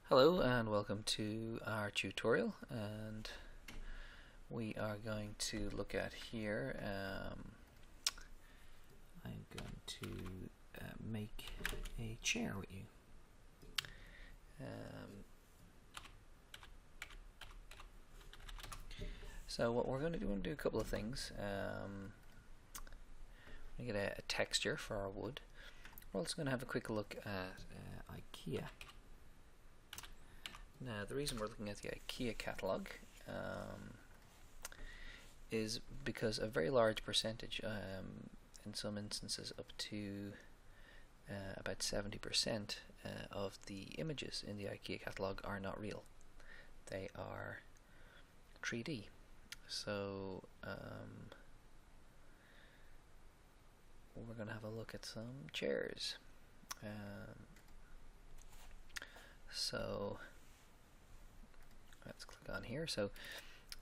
Hello and welcome to our tutorial, and we are going to look at here. I'm going to make a chair with you. So what we're going to do a couple of things. We get a texture for our wood. We're also going to have a quick look at IKEA. Now, the reason we're looking at the IKEA catalogue is because a very large percentage, in some instances up to about 70% of the images in the IKEA catalogue are not real. They are 3D. So we're going to have a look at some chairs. So let's click on here. So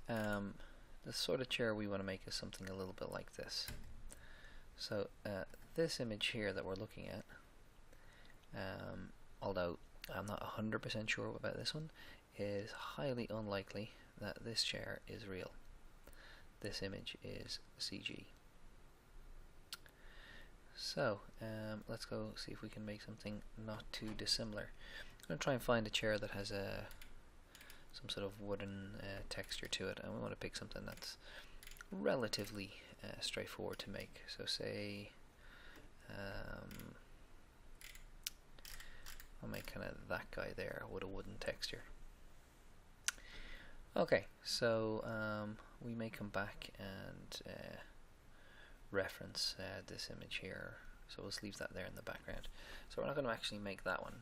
the sort of chair we want to make is something a little bit like this. So this image here that we're looking at, although I'm not 100% sure about this one, is highly unlikely that this chair is real. This image is CG. So let's go see if we can make something not too dissimilar. I'm going to try and find a chair that has some sort of wooden texture to it, and we want to pick something that's relatively straightforward to make. So say I'll make kind of that guy there with a wooden texture. Okay, so we may come back and reference this image here, so we'll just leave that there in the background. So we're not going to actually make that one.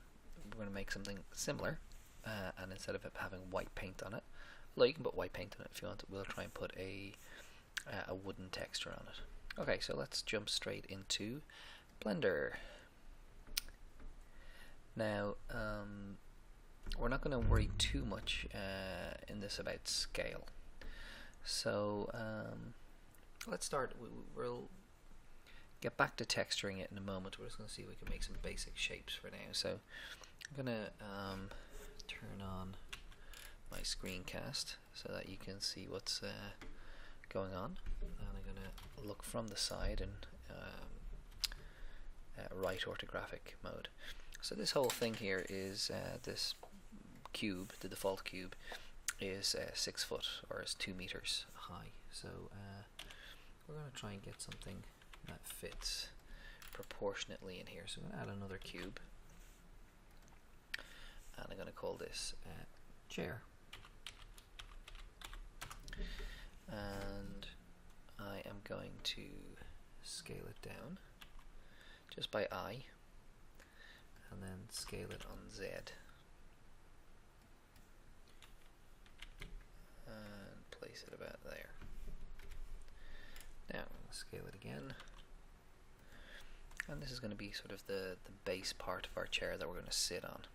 We're going to make something similar, and instead of it having white paint on it, well, you can put white paint on it if you want. We'll try and put a wooden texture on it. Okay, so let's jump straight into Blender. Now we're not going to worry too much in this about scale. So let's start. We'll get back to texturing it in a moment. We're just going to see if we can make some basic shapes for now. So I'm going to turn on my screencast so that you can see what's going on. And I'm going to look from the side in right orthographic mode. So this whole thing here is this cube, the default cube, is 6 foot, or is 2 meters high. So we're going to try and get something that fits proportionately in here. So I'm going to add another cube, and I'm going to call this chair. And I am going to scale it down just by eye, and then scale it on Z, and place it about there. Now I'm going to scale it again, and this is going to be sort of the base part of our chair that we're going to sit on.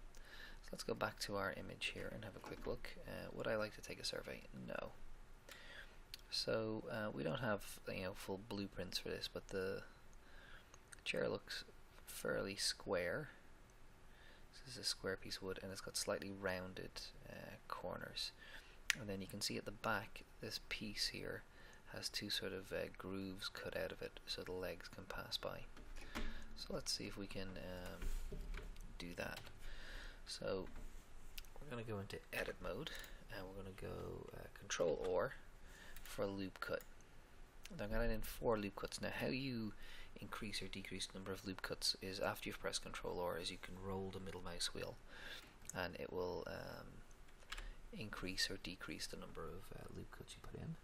So let's go back to our image here and have a quick look. Would I like to take a survey? No. So we don't have full blueprints for this, but the chair looks fairly square. This is a square piece of wood, and it's got slightly rounded corners. And then you can see at the back, this piece here has two sort of grooves cut out of it so the legs can pass by. So let's see if we can do that. So we're going to go into edit mode, and we're going to go Control or for loop cut. And I'm going to add in 4 loop cuts. Now how you increase or decrease the number of loop cuts is after you've pressed Control or is you can roll the middle mouse wheel, and it will increase or decrease the number of loop cuts you put in.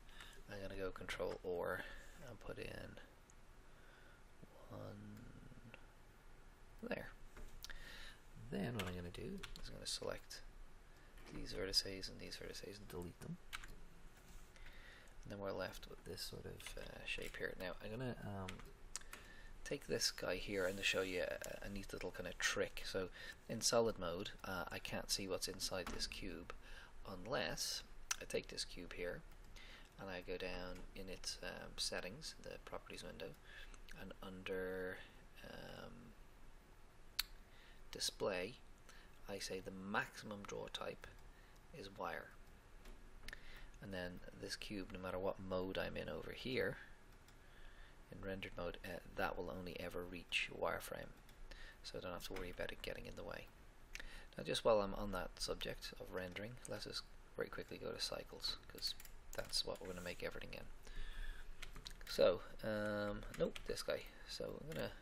I'm going to go Control or and put in 1 there. Then what I'm going to do is I'm going to select these vertices and these vertices and delete them. And then we're left with this sort of shape here. Now I'm going to take this guy here and to show you a neat little kind of trick. So in solid mode I can't see what's inside this cube unless I take this cube here and I go down in its settings, the properties window, and under display I say the maximum draw type is wire, and then this cube, no matter what mode I'm in over here, in rendered mode, that will only ever reach wireframe, so I don't have to worry about it getting in the way. Now, just while I'm on that subject of rendering, let's just very quickly go to cycles, because that's what we're going to make everything in. So, nope, this guy. So I'm going to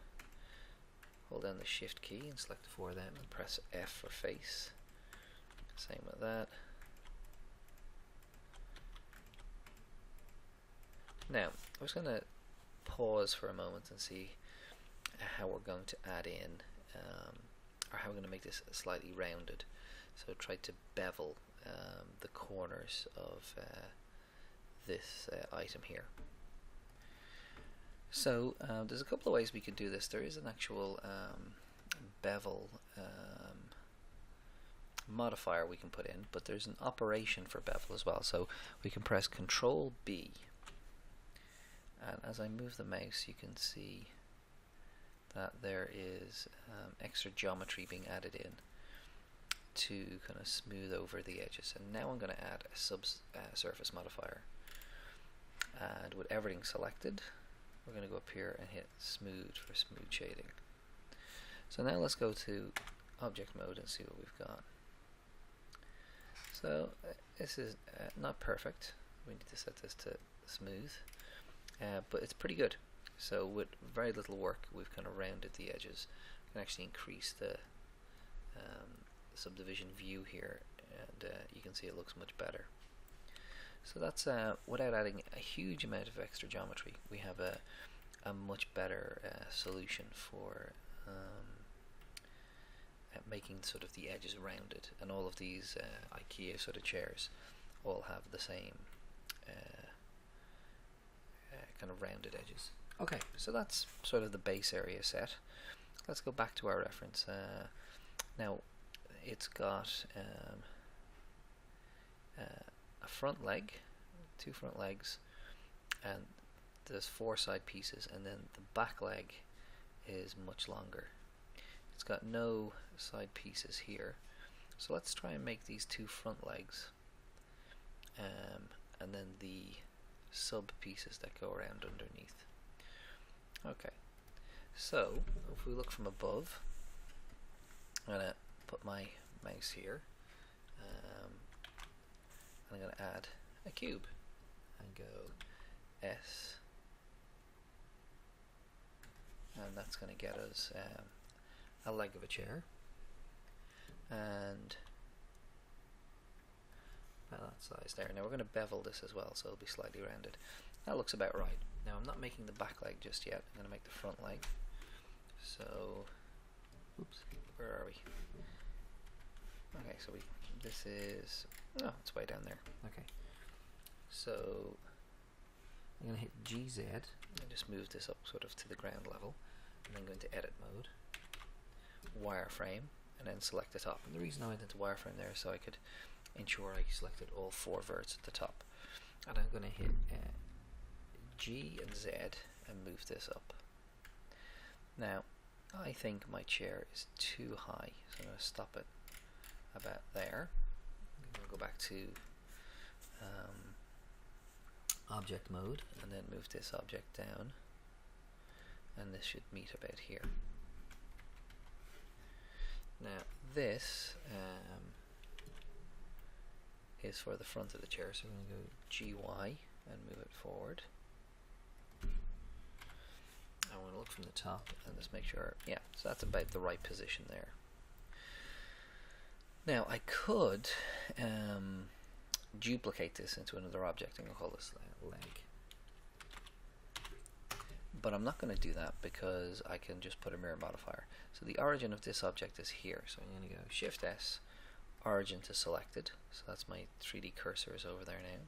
hold down the shift key and select the four of them and press F for face. Same with that. Now, I'm just going to pause for a moment and see how we're going to add in, or how we're going to make this slightly rounded. So try to bevel the corners of this item here. So there's a couple of ways we could do this. There is an actual bevel modifier we can put in, but there's an operation for bevel as well. So we can press Control B, and as I move the mouse, you can see that there is extra geometry being added in to kind of smooth over the edges. And now I'm going to add a surface modifier, and with everything selected, we're going to go up here and hit smooth for smooth shading. So now let's go to object mode and see what we've got. So this is not perfect. We need to set this to smooth, but it's pretty good. So with very little work, we've kind of rounded the edges. We can actually increase the subdivision view here, and you can see it looks much better. So that's without adding a huge amount of extra geometry. We have a much better solution for making sort of the edges rounded, and all of these IKEA sort of chairs all have the same kind of rounded edges. Okay, so that's sort of the base area set. Let's go back to our reference. Now it's got a front leg, two front legs, and there's four side pieces, and then the back leg is much longer. It's got no side pieces here, so let's try and make these two front legs, and then the sub pieces that go around underneath. Okay, so if we look from above, I'm going to put my mouse here, and I'm going to add a cube and go S, and that's going to get us a leg of a chair, and about that size there. Now we're going to bevel this as well, so it'll be slightly rounded. That looks about right. Now I'm not making the back leg just yet. I'm going to make the front leg. So, oops, where are we? Okay, so this is, oh, it's way down there. Okay, so I'm going to hit GZ and just move this up sort of to the ground level, and then go into edit mode, wireframe, and then select the top. And the reason I went into wireframe there is so I could ensure I selected all four verts at the top. And I'm going to hit G and Z and move this up. Now I think my chair is too high, so I'm going to stop it about there. I'm going to go back to object mode, and then move this object down, and this should meet about here. Now this is for the front of the chair, so we're going to go GY and move it forward. I want to look from the top and just make sure, yeah, so that's about the right position there. Now I could duplicate this into another object, and I'll call this leg. But I'm not going to do that because I can just put a mirror modifier. So the origin of this object is here. So I'm going to go Shift S, origin to selected. So that's my 3D cursor is over there now.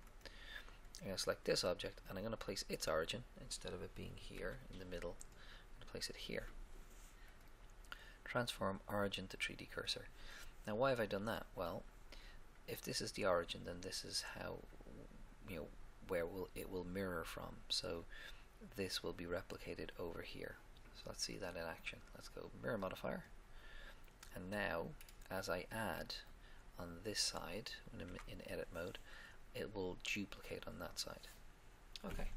I'm going to select this object, and I'm going to place its origin, instead of it being here in the middle, I'm going to place it here. Transform origin to 3D cursor. Now why have I done that? Well, if this is the origin, then this is how, you know, where it will mirror from. So this will be replicated over here. So let's see that in action. Let's go mirror modifier, and now as I add on this side in edit mode, it will duplicate on that side. Okay,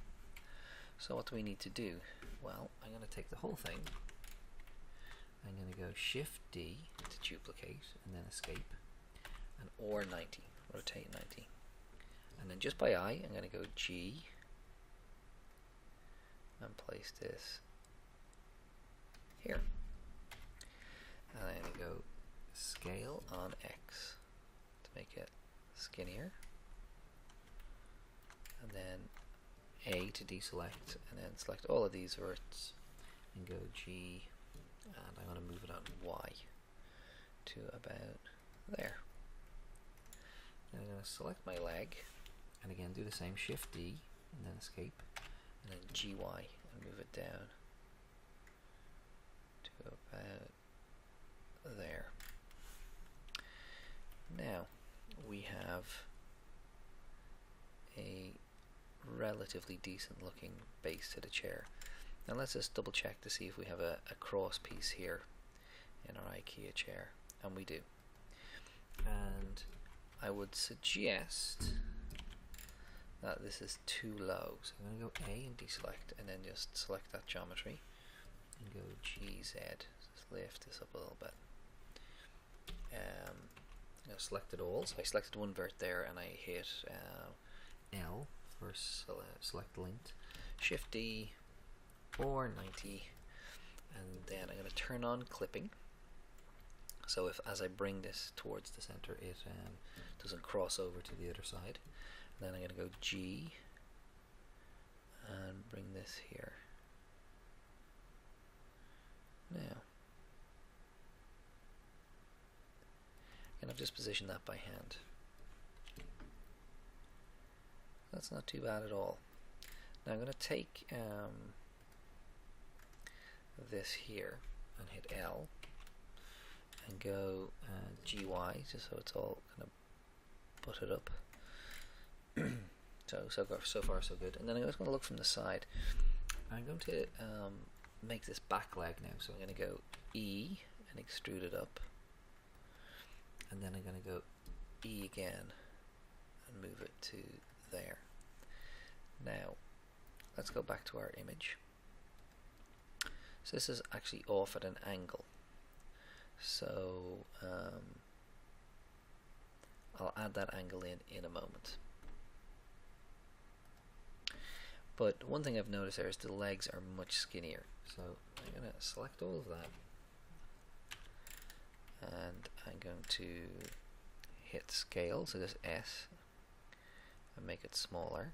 so what do we need to do? Well, I'm going to take the whole thing. I'm going to go Shift D to duplicate and then escape, and or 90, rotate 90. And then just by eye, I'm going to go G and place this here. And I'm going to go scale on X to make it skinnier. And then A to deselect, and then select all of these verts and go G, and I'm going to move it on Y to about there. And I'm going to select my leg, and again do the same, Shift D and then escape, and then GY and move it down to about there. Now we have a relatively decent looking base to the chair. Now let's just double check to see if we have a cross piece here in our IKEA chair, and we do. And I would suggest that this is too low, so I'm going to go A and deselect, and then just select that geometry and go GZ. Just lift this up a little bit. I'm going to select it all. So I selected one vert there, and I hit L for select length, Shift D or 90, and then I'm going to turn on clipping. So if as I bring this towards the center, it doesn't cross over to the other side. And then I'm going to go G and bring this here. Now, and I've just positioned that by hand. That's not too bad at all. Now I'm going to take this here and hit L and go GY, just so it's all kind of butted up. So far so good. And then I'm just going to look from the side. I'm going to make this back leg now, so I'm going to go E and extrude it up, and then I'm going to go E again and move it to there. Now let's go back to our image. So this is actually off at an angle, so I'll add that angle in a moment. But one thing I've noticed there is the legs are much skinnier, so I'm going to select all of that, and I'm going to hit scale, so this S, and make it smaller.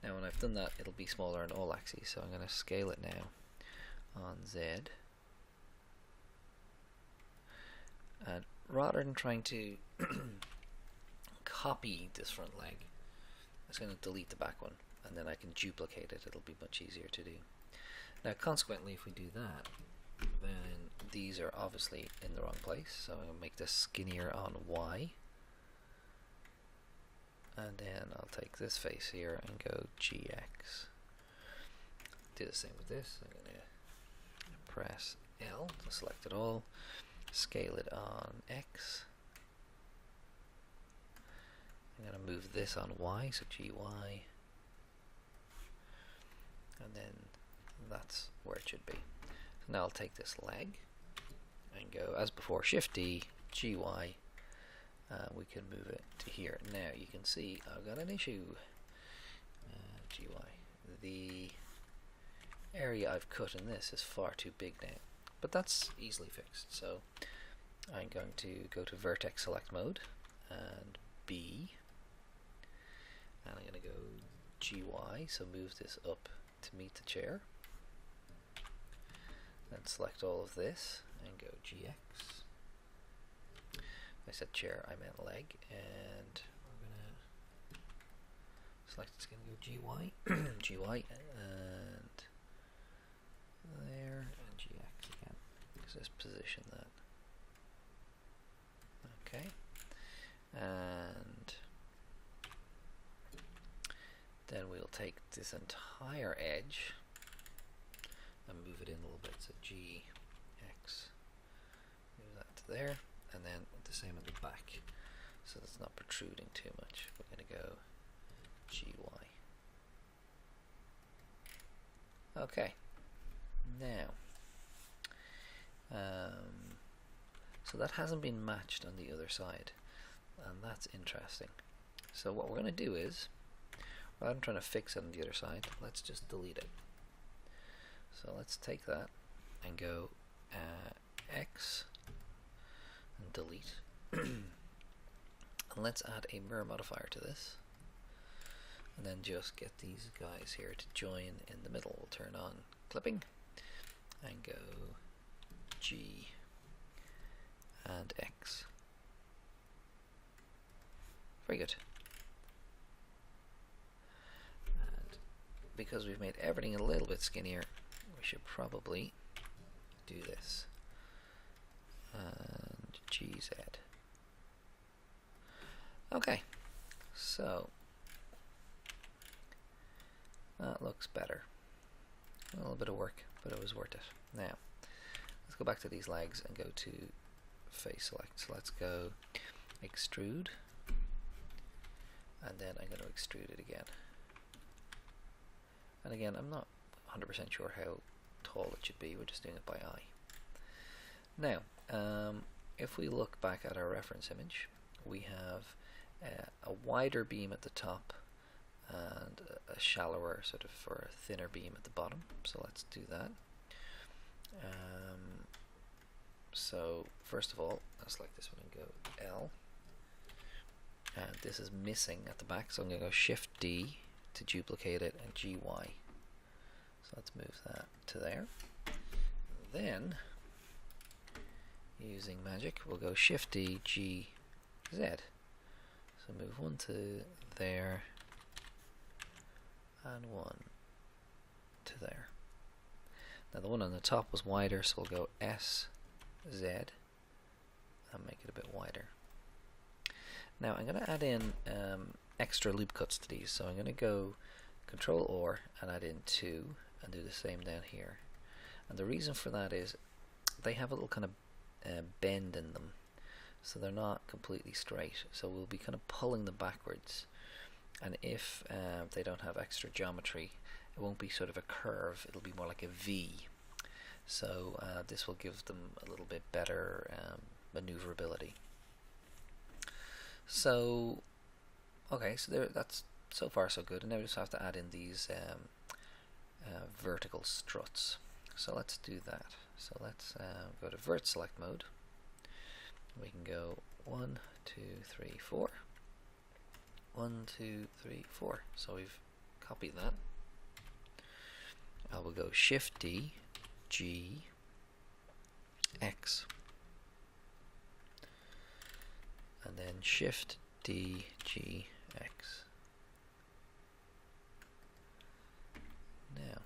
Now when I've done that, it'll be smaller on all axes, so I'm going to scale it now on Z. And rather than trying to copy this front leg, I'm just going to delete the back one, and then I can duplicate it. It'll be much easier to do. Now consequently, if we do that, then these are obviously in the wrong place, so I'm going to make this skinnier on Y, and then I'll take this face here and go GX. Do the same with this. I'm going to press L to select it all, scale it on X. I'm going to move this on Y, so GY, and then that's where it should be. So now I'll take this leg and go, as before, Shift D, GY, we can move it to here. Now you can see I've got an issue. GY. The area I've cut in this is far too big now, but that's easily fixed. So I'm going to go to vertex select mode and B, and I'm going to go GY, so move this up to meet the chair. Then select all of this and go GX. I said chair, I meant leg, and we're going to select, it's going to go GY, GY, and there, and GX again. Just position that. Okay, and then we'll take this entire edge and move it in a little bit, so GX, move that to there, and then the same at the back, so it's not protruding too much. We're going to go GY. Okay, now, so that hasn't been matched on the other side, and that's interesting. So what we're going to do is, rather than trying to fix it on the other side, let's just delete it. So let's take that and go X and delete. And let's add a mirror modifier to this, and then just get these guys here to join in the middle. We'll turn on clipping and go G and X. Very good. And because we've made everything a little bit skinnier, we should probably do this. And GZ. Okay, so that looks better. A little bit of work, but it was worth it. Now, let's go back to these legs and go to face select. So let's go extrude, and then I'm going to extrude it again. And again, I'm not 100% sure how tall it should be. We're just doing it by eye. Now, if we look back at our reference image, we have a wider beam at the top and a shallower, sort of, or a thinner beam at the bottom. So let's do that. So first of all, let's select this one and go L. And this is missing at the back, so I'm going to go Shift D to duplicate it, and GY. So let's move that to there. Then, using magic, we'll go Shift D, G, Z. So move one to there, and one to there. Now the one on the top was wider, so we'll go S, Z, and make it a bit wider. Now I'm going to add in extra loop cuts to these, so I'm going to go Control or and add in 2 and do the same down here. And the reason for that is they have a little kind of bend in them, so they're not completely straight, so we'll be kind of pulling them backwards, and if they don't have extra geometry, it won't be sort of a curve, it'll be more like a V. So this will give them a little bit better maneuverability. So okay, so there, that's so far so good, and now we just have to add in these vertical struts. So let's do that. So let's go to vert select mode. We can go 1, 2, 3, 4. 1, 2, 3, 4. So we've copied that. I will go Shift D, G, X, and then Shift D, G, X. Now,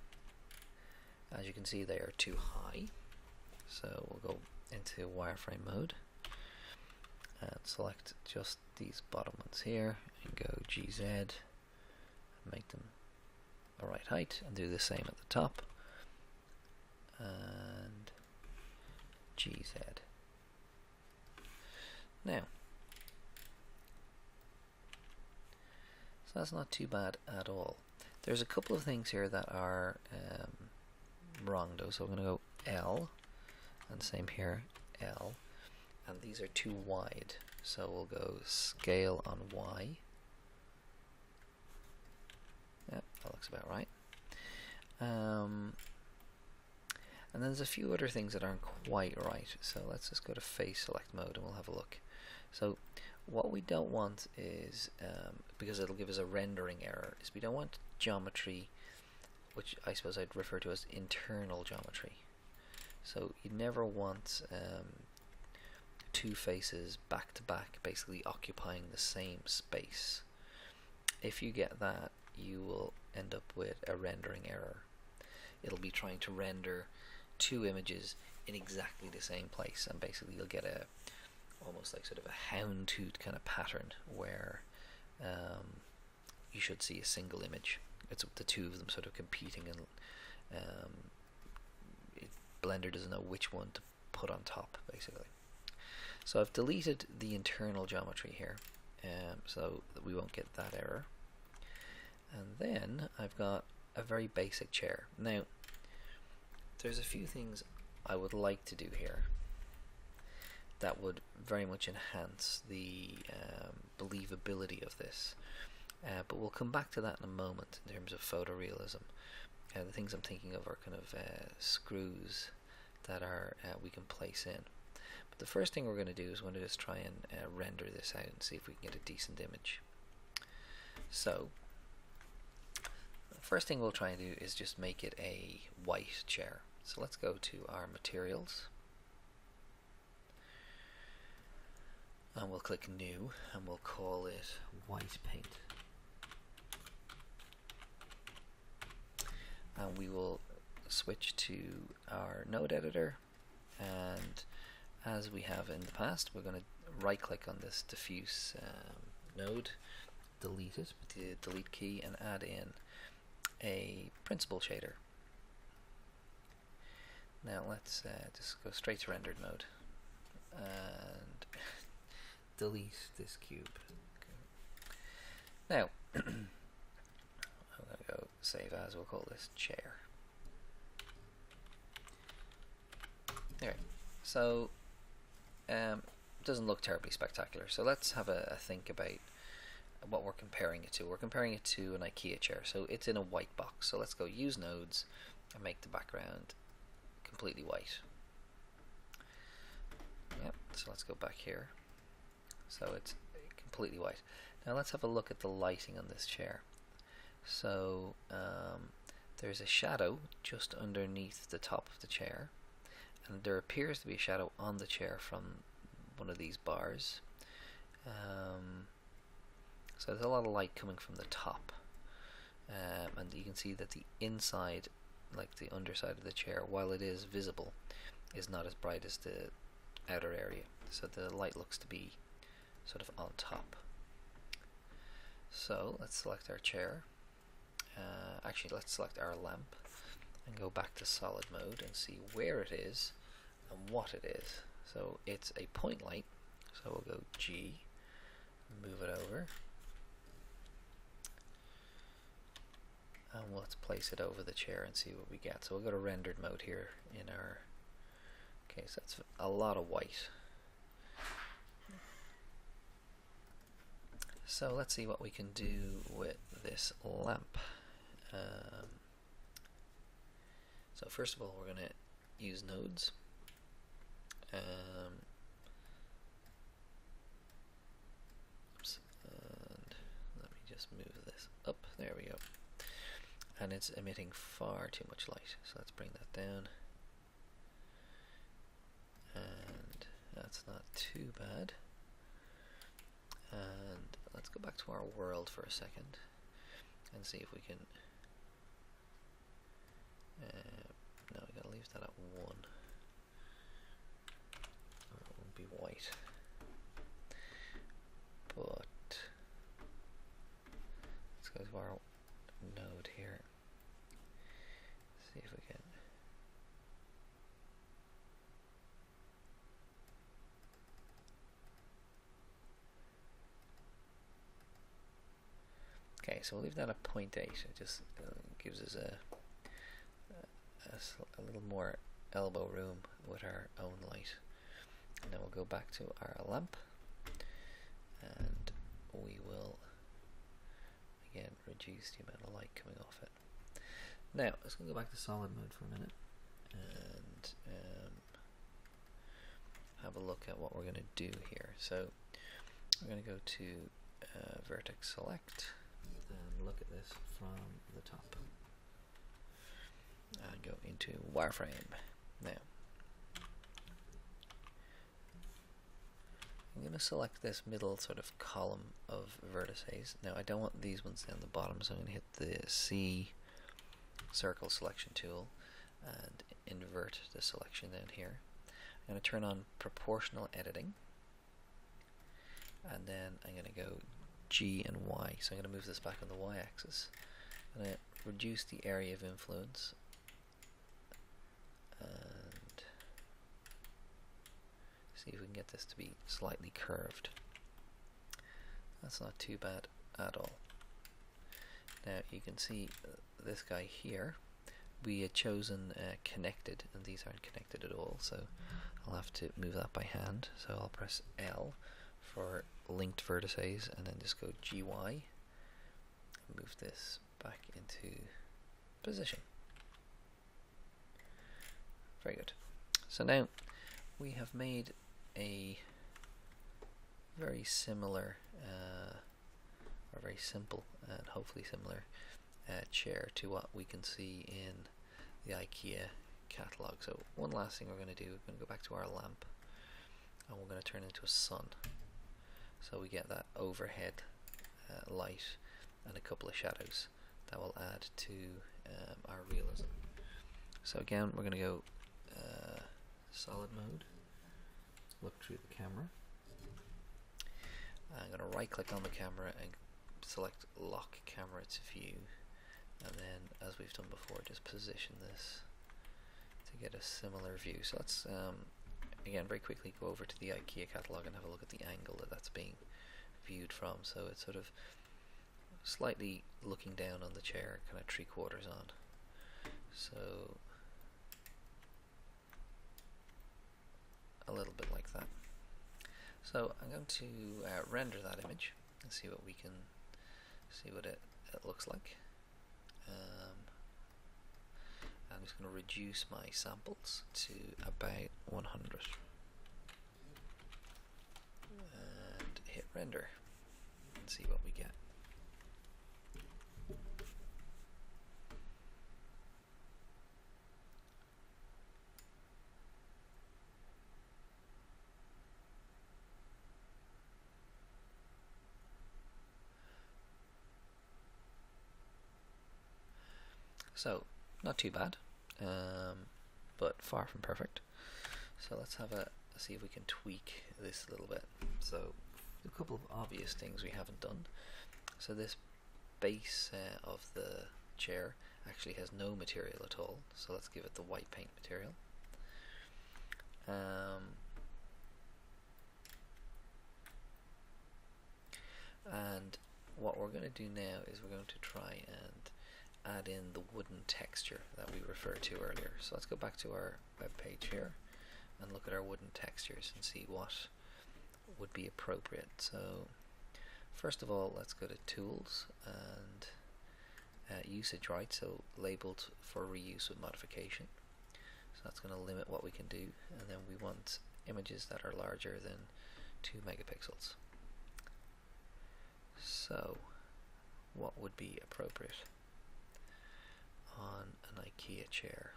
as you can see, they are too high, so we'll go into wireframe mode and select just these bottom ones here and go GZ and make them the right height, and do the same at the top and GZ. Now, so that's not too bad at all. There's a couple of things here that are wrong though, so I'm going to go L, and same here, L, and these are too wide, so we'll go scale on Y. Yep, that looks about right. And then there's a few other things that aren't quite right, so let's just go to face select mode and we'll have a look. So what we don't want is, because it'll give us a rendering error, is we don't want geometry, which I suppose I'd refer to as internal geometry. So you never want two faces back to back basically occupying the same space. If you get that, you will end up with a rendering error. It'll be trying to render two images in exactly the same place, and basically you'll get a almost like sort of a houndtooth kind of pattern where you should see a single image. It's the two of them sort of competing, and Blender doesn't know which one to put on top, basically. So I've deleted the internal geometry here, so that we won't get that error. And then I've got a very basic chair. Now, there's a few things I would like to do here that would very much enhance the believability of this. But we'll come back to that in a moment in terms of photorealism. The things I'm thinking of are kind of screws that are we can place in. But the first thing we're going to do is we're going to just try and render this out and see if we can get a decent image. So the first thing we'll try and do is just make it a white chair. So let's go to our materials and we'll click new and we'll call it white paint. And we will switch to our node editor, and as we have in the past, we're going to right click on this diffuse node, delete it with the delete key, and add in a principal shader. Now let's just go straight to rendered mode and delete this cube. Okay. Now I'm going to go save as, we'll call this chair. Anyway, so it doesn't look terribly spectacular, so let's have a think about what we're comparing it to. We're comparing it to an IKEA chair, so it's in a white box. So let's go use nodes and make the background completely white. Yep, so let's go back here. So it's completely white. Now let's have a look at the lighting on this chair. So there's a shadow just underneath the top of the chair, and there appears to be a shadow on the chair from one of these bars. So there's a lot of light coming from the top, and you can see that the inside, like the underside of the chair, while it is visible, is not as bright as the outer area. So the light looks to be sort of on top. So let's select our chair. Actually, let's select our lamp and go back to solid mode and see where it is and what it is. So it's a point light, so we'll go G, move it over, and let's place it over the chair and see what we get. So we'll go to rendered mode here in our case. That's a lot of white. So let's see what we can do with this lamp. So first of all, we're going to use nodes. Oops, and let me just move this up. There we go. And it's emitting far too much light, so let's bring that down. And that's not too bad. And let's go back to our world for a second and see if we can. No, we gotta leave that at 1, or it won't be white. But let's go to our node here. See if we can. Okay, so we'll leave that at 0.8. It just gives us a little more elbow room with our own light. And then we'll go back to our lamp, and we will again reduce the amount of light coming off it. Now let's go back to solid mode for a minute and have a look at what we're going to do here. So we're going to go to vertex select and look at this from the top and go into wireframe. Now I'm going to select this middle sort of column of vertices. Now I don't want these ones down the bottom, so I'm going to hit the C circle selection tool and invert the selection down here. I'm going to turn on proportional editing, and then I'm going to go G and Y. So I'm going to move this back on the Y axis. I'm going to reduce the area of influence and see if we can get this to be slightly curved. That's not too bad at all. Now you can see this guy here, we had chosen connected, and these aren't connected at all, so I'll have to move that by hand. So I'll press L for linked vertices and then just go GY and move this back into position. Very good. So now we have made a very similar or very simple and hopefully similar chair to what we can see in the IKEA catalog. So one last thing we're going to do, we're going to go back to our lamp and we're going to turn it into a sun, so we get that overhead light and a couple of shadows that will add to our realism. So again, we're going to go solid mode, look through the camera. I'm going to right click on the camera and select lock camera to view, and then as we've done before, just position this to get a similar view. So let's again very quickly go over to the IKEA catalogue and have a look at the angle that that's being viewed from. So it's sort of slightly looking down on the chair, kind of 3/4 on. So a little bit like that. So I'm going to render that image and see what we can see what it looks like. I'm just going to reduce my samples to about 100 and hit render and see what we get. So not too bad, but far from perfect. So let's have a see if we can tweak this a little bit. So a couple of obvious things we haven't done. So this base of the chair actually has no material at all, so let's give it the white paint material. And what we're going to do now is we're going to try and add in the wooden texture that we referred to earlier. So let's go back to our web page here and look at our wooden textures and see what would be appropriate. So first of all, let's go to tools and usage rights, so labeled for reuse with modification. So that's going to limit what we can do, and then we want images that are larger than 2 megapixels. So what would be appropriate on an IKEA chair?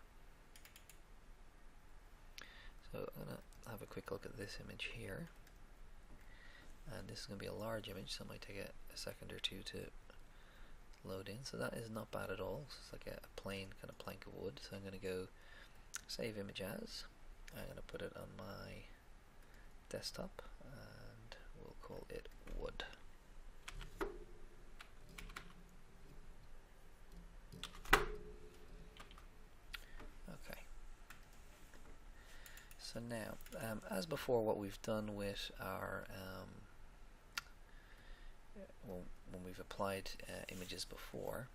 So I'm going to have a quick look at this image here, and this is going to be a large image, so it might take a second or two to load in. So that is not bad at all. So it's like a plain kind of plank of wood. So I'm going to go save image as. I'm going to put it on my desktop and we'll call it wood. Okay. So now, as before, what we've done with our when we've applied images before,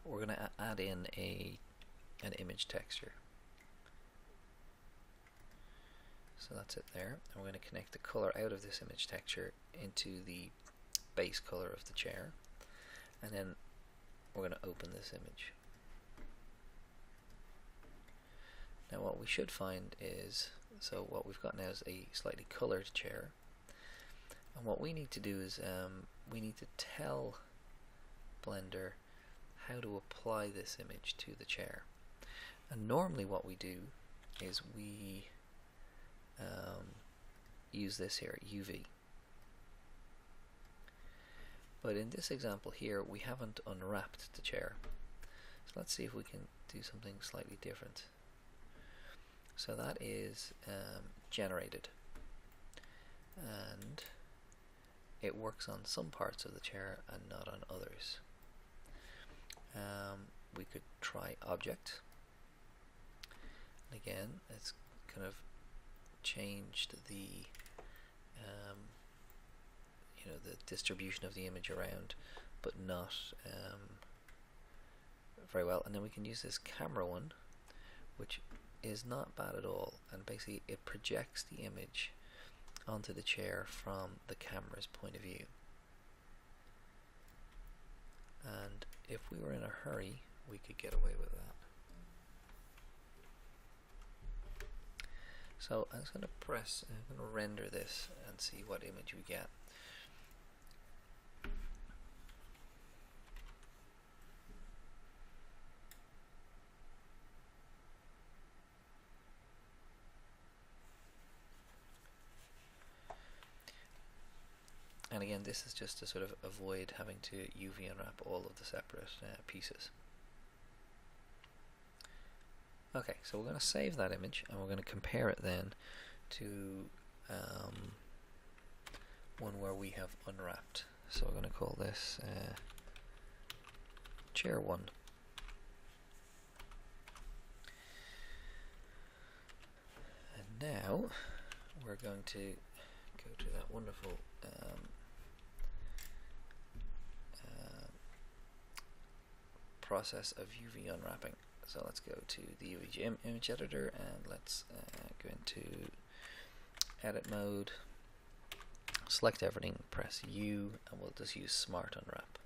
we're going to add in an image texture. So that's it there. And we're going to connect the color out of this image texture into the base color of the chair, and then we're going to open this image. Now what we should find is, so what we've got now is a slightly colored chair, and what we need to do is we need to tell Blender how to apply this image to the chair. And normally what we do is we use this here, UV. But in this example here, we haven't unwrapped the chair. So let's see if we can do something slightly different. So that is generated, and it works on some parts of the chair and not on others. We could try object, And again, it's kind of changed the the distribution of the image around, but not very well. And then we can use this camera one, which is not bad at all, and basically it projects the image onto the chair from the camera's point of view. And if we were in a hurry, we could get away with that. So I'm just going to I'm going to render this and see what image we get. And again, this is just to sort of avoid having to UV unwrap all of the separate pieces. Okay, so we're going to save that image and we're going to compare it then to one where we have unwrapped. So we're going to call this chair 1. And now we're going to go to that wonderful process of UV unwrapping. So let's go to the UV image editor and let's go into edit mode, select everything, press U, and we'll just use Smart Unwrap.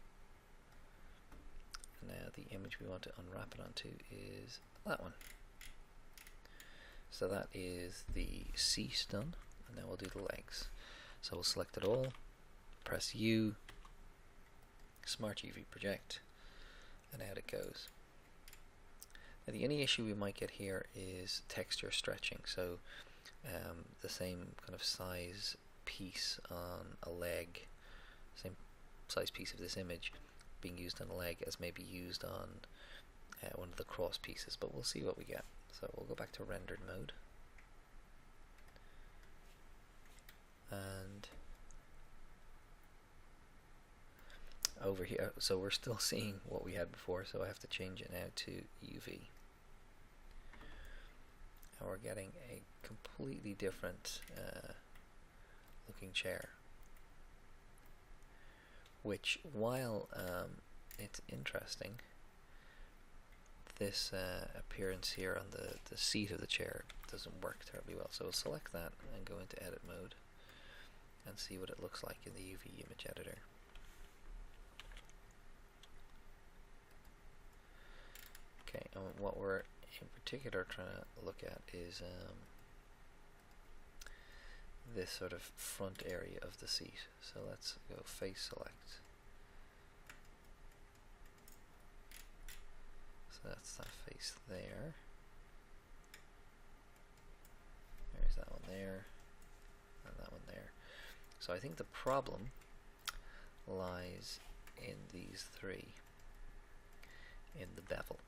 Now the image we want to unwrap it onto is that one. So that is the seat done, and now we'll do the legs. So we'll select it all, press U, Smart UV Project, and out it goes. Now the only issue we might get here is texture stretching. So the same kind of size piece on a leg, same size piece of this image being used on a leg as maybe used on one of the cross pieces, but we'll see what we get. So we'll go back to rendered mode, and over here, so we're still seeing what we had before, so I have to change it now to UV. And we're getting a completely different looking chair, which, while it's interesting, this appearance here on the seat of the chair doesn't work terribly well. So we'll select that and go into edit mode and see what it looks like in the UV image editor. Okay, and what we're in particular trying to look at is this sort of front area of the seat. So let's go face select. So that's that face there. There's that one there, and that one there. So I think the problem lies in these three, in the bevel.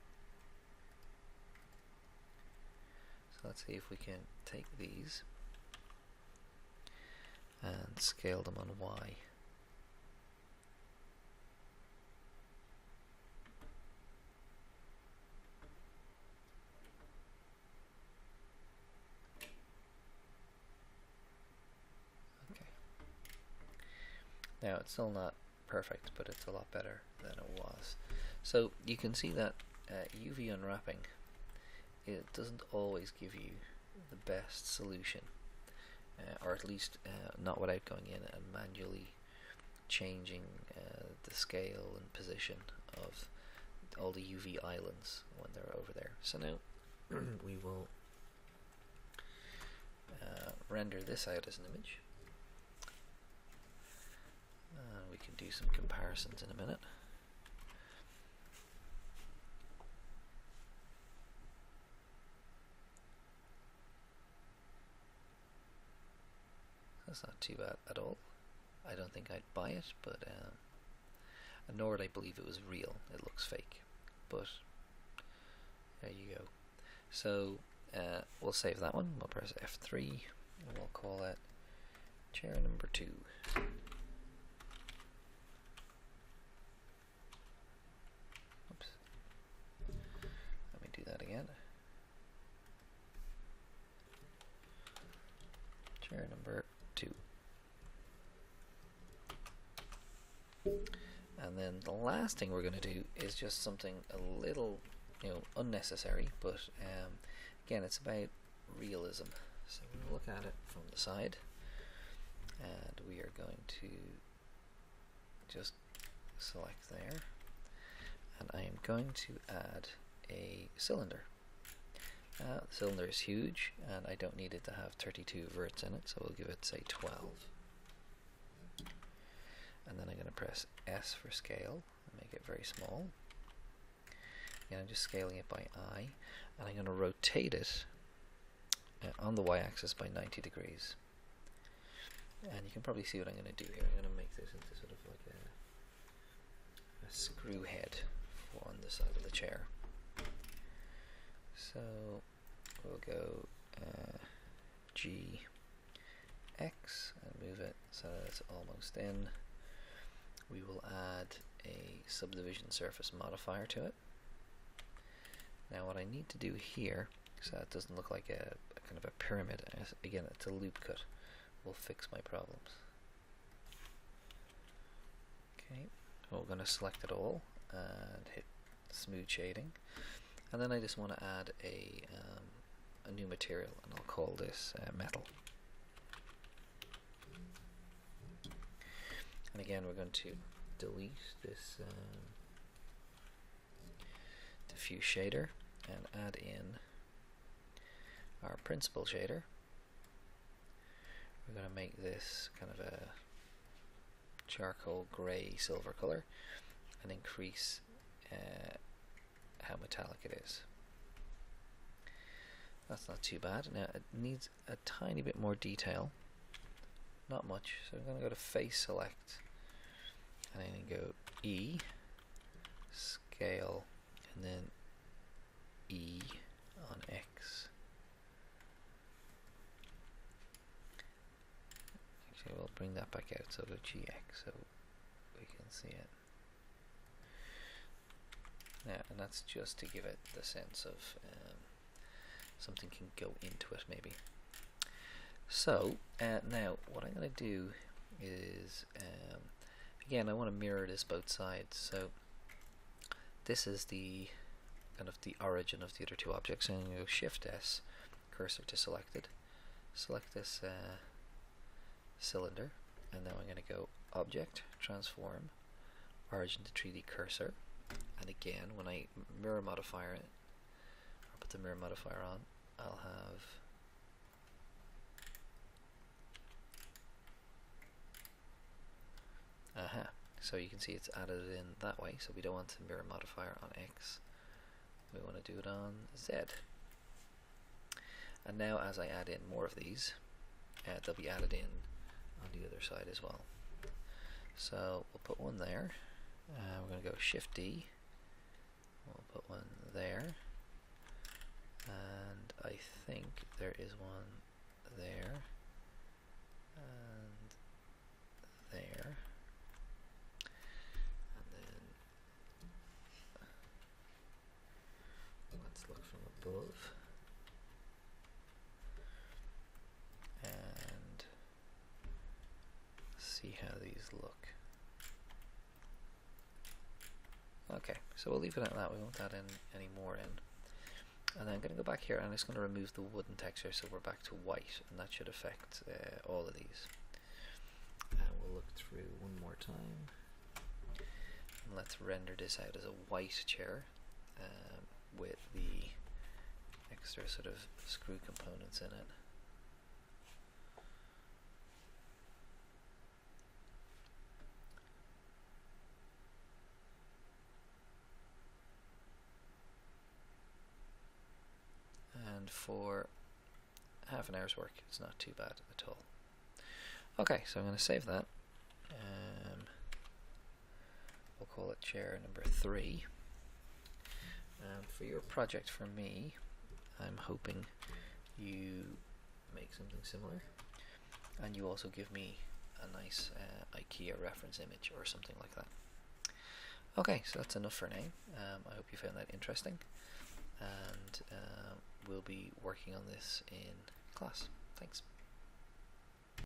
So let's see if we can take these and scale them on Y. Okay. Now it's still not perfect, but it's a lot better than it was. So you can see that UV unwrapping, it doesn't always give you the best solution, or at least not without going in and manually changing the scale and position of all the UV islands when they're over there. So now we will render this out as an image. We can do some comparisons in a minute. That's not too bad at all. I don't think I'd buy it, but nor would I believe it was real. It looks fake, but there you go. So we'll save that one. We'll press F3 and we'll call it chair number 2. Oops. Let me do that again. chair number 2. And then the last thing we're going to do is just something a little, unnecessary, but again, it's about realism. So we'll look at it from the side, and we are going to just select there, and I am going to add a cylinder. The cylinder is huge, and I don't need it to have 32 verts in it, so we'll give it, say, 12. And then I'm going to press S for scale and make it very small. Again, I'm just scaling it by eye, and I'm going to rotate it on the y-axis by 90 degrees. And you can probably see what I'm going to do here. I'm going to make this into sort of like a screw head on the side of the chair. So we'll go G, X, and move it so that it's almost in. We will add a subdivision surface modifier to it. Now what I need to do here, so that it doesn't look like a kind of a pyramid, again it's a loop cut, will fix my problems. Okay, we're going to select it all and hit smooth shading, and then I just want to add a new material, and I'll call this metal. And again, we're going to delete this diffuse shader and add in our principal shader. We're going to make this kind of a charcoal grey silver color and increase how metallic it is. That's not too bad. Now it needs a tiny bit more detail. Not much, so I'm going to go to face select, and then go E, scale, and then E on X. Actually, we'll bring that back out, so go GX so we can see it. Yeah, and that's just to give it the sense of something can go into it maybe. So now what I'm going to do is again, I want to mirror this both sides. So this is the kind of the origin of the other two objects. So I'm going to go Shift S, cursor to selected, select this cylinder, and now I'm going to go Object, Transform, Origin to 3D Cursor, and again when I mirror modifier it, or put the mirror modifier on, I'll have so you can see it's added in that way, so we don't want the mirror modifier on X, we want to do it on Z. And now as I add in more of these, they'll be added in on the other side as well. So we'll put one there, we're going to go Shift D, we'll put one there, and I think there is one there, and there. Above, and see how these look. Okay, so we'll leave it at that. We won't add in any more in. And then I'm going to go back here and I'm just going to remove the wooden texture, so we're back to white, and that should affect all of these. And we'll look through one more time. And let's render this out as a white chair with the extra sort of screw components in it. And for half an hour's work, it's not too bad at all. Okay, so I'm going to save that. We'll call it chair number 3. For your project for me, I'm hoping you make something similar, and you also give me a nice IKEA reference image or something like that. Okay, so that's enough for now. I hope you found that interesting, and we'll be working on this in class. Thanks.